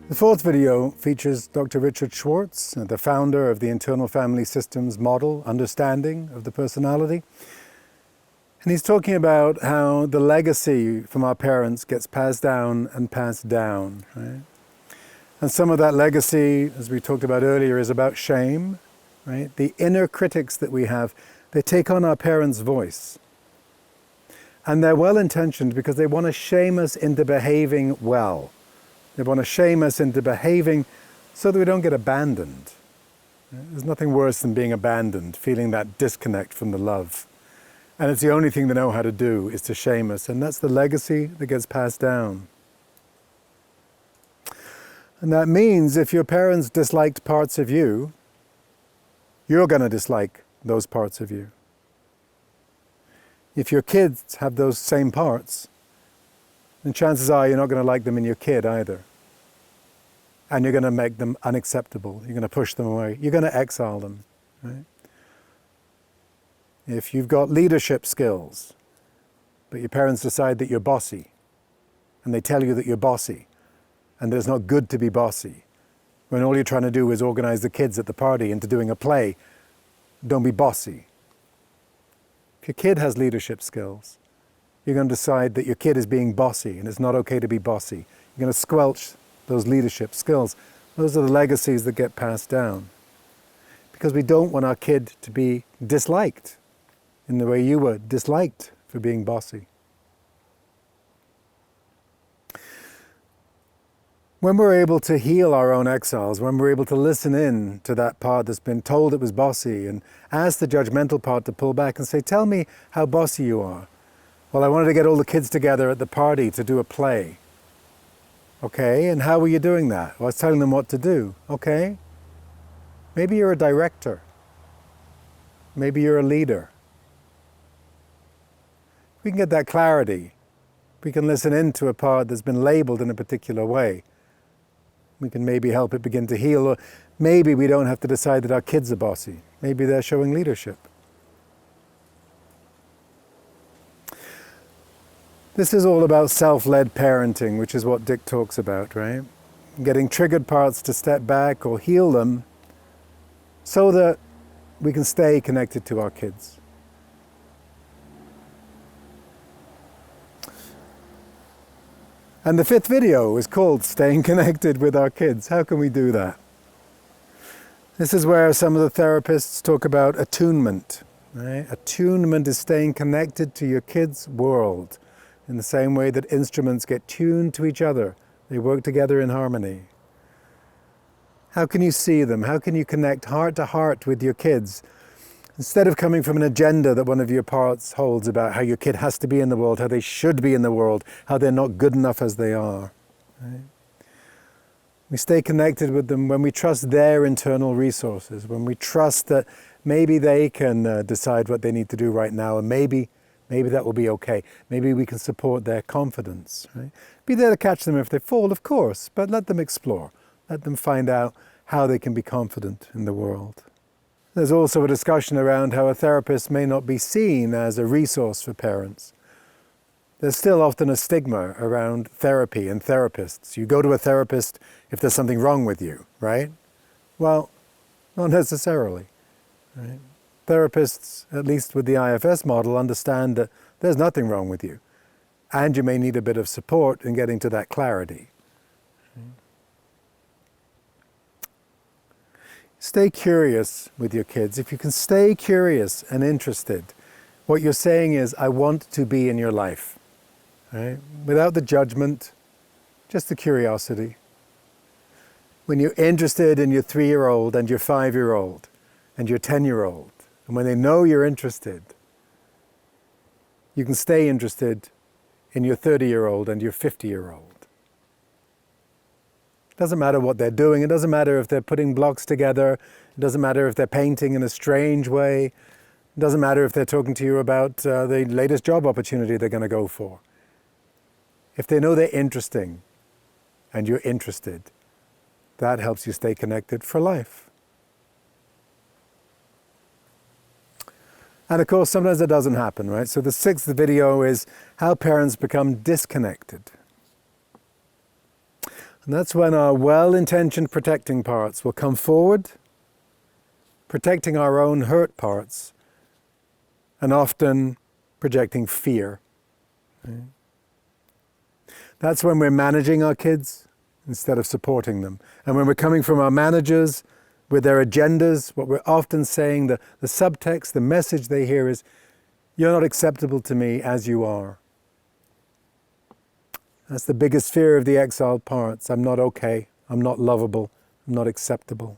The fourth video features Dr. Richard Schwartz, the founder of the Internal Family Systems model, understanding of the personality. And he's talking about how the legacy from our parents gets passed down and passed down, right? And some of that legacy, as we talked about earlier, is about shame, right? The inner critics that we have, they take on our parents' voice. And they're well-intentioned because they want to shame us into behaving well. They want to shame us into behaving so that we don't get abandoned. There's nothing worse than being abandoned, feeling that disconnect from the love. And it's the only thing they know how to do is to shame us. And that's the legacy that gets passed down. And that means if your parents disliked parts of you, you're going to dislike those parts of you. If your kids have those same parts, then chances are you're not going to like them in your kid either. And you're going to make them unacceptable. You're going to push them away. You're going to exile them, right? If you've got leadership skills, but your parents decide that you're bossy, and they tell you that you're bossy, and that it's not good to be bossy, when all you're trying to do is organize the kids at the party into doing a play, don't be bossy. If your kid has leadership skills, you're going to decide that your kid is being bossy, and it's not okay to be bossy. You're going to squelch those leadership skills. Those are the legacies that get passed down. Because we don't want our kid to be disliked in the way you were disliked for being bossy. When we're able to heal our own exiles, when we're able to listen in to that part that's been told it was bossy and ask the judgmental part to pull back and say, tell me how bossy you are. Well, I wanted to get all the kids together at the party to do a play. Okay, and how were you doing that? Well, I was telling them what to do. Okay, maybe you're a director. Maybe you're a leader. We can get that clarity. We can listen into a part that's been labeled in a particular way. We can maybe help it begin to heal, or maybe we don't have to decide that our kids are bossy. Maybe they're showing leadership. This is all about self-led parenting, which is what Dick talks about, right? Getting triggered parts to step back or heal them so that we can stay connected to our kids. And the fifth video is called Staying Connected with Our Kids. How can we do that? This is where some of the therapists talk about attunement. Right? Attunement is staying connected to your kids' world in the same way that instruments get tuned to each other. They work together in harmony. How can you see them? How can you connect heart to heart with your kids? Instead of coming from an agenda that one of your parts holds about how your kid has to be in the world, how they should be in the world, how they're not good enough as they are. Right? We stay connected with them when we trust their internal resources, when we trust that maybe they can decide what they need to do right now, and maybe that will be okay. Maybe we can support their confidence. Right? Be there to catch them if they fall, of course, but let them explore. Let them find out how they can be confident in the world. There's also a discussion around how a therapist may not be seen as a resource for parents. There's still often a stigma around therapy and therapists. You go to a therapist if there's something wrong with you, right? Well, not necessarily. Right? Therapists, at least with the IFS model, understand that there's nothing wrong with you, and you may need a bit of support in getting to that clarity. Stay curious with your kids. If you can stay curious and interested, what you're saying is, I want to be in your life. Right? Without the judgment, just the curiosity. When you're interested in your 3-year-old and your 5-year-old and your 10-year-old, and when they know you're interested, you can stay interested in your 30-year-old and your 50-year-old. It doesn't matter what they're doing. It doesn't matter if they're putting blocks together. It doesn't matter if they're painting in a strange way. It doesn't matter if they're talking to you about the latest job opportunity they're going to go for. If they know they're interesting and you're interested, that helps you stay connected for life. And of course, sometimes it doesn't happen, right? So the sixth video is how parents become disconnected. And that's when our well-intentioned protecting parts will come forward, protecting our own hurt parts, and often projecting fear. Right? That's when we're managing our kids instead of supporting them. And when we're coming from our managers with their agendas, what we're often saying, the subtext, the message they hear is, you're not acceptable to me as you are. That's the biggest fear of the exiled parts. I'm not okay. I'm not lovable. I'm not acceptable.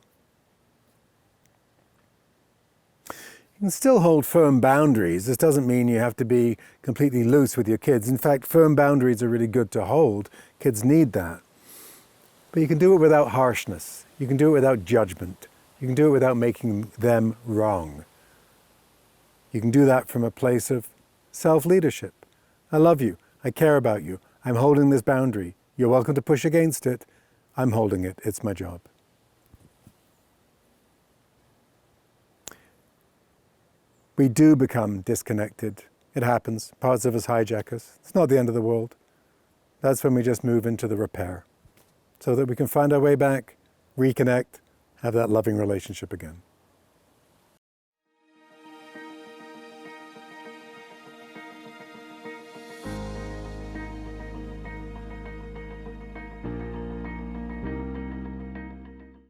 You can still hold firm boundaries. This doesn't mean you have to be completely loose with your kids. In fact, firm boundaries are really good to hold. Kids need that. But you can do it without harshness. You can do it without judgment. You can do it without making them wrong. You can do that from a place of self-leadership. I love you. I care about you. I'm holding this boundary. You're welcome to push against it. I'm holding it. It's my job. We do become disconnected. It happens. Parts of us hijack us. It's not the end of the world. That's when we just move into the repair so that we can find our way back, reconnect, have that loving relationship again.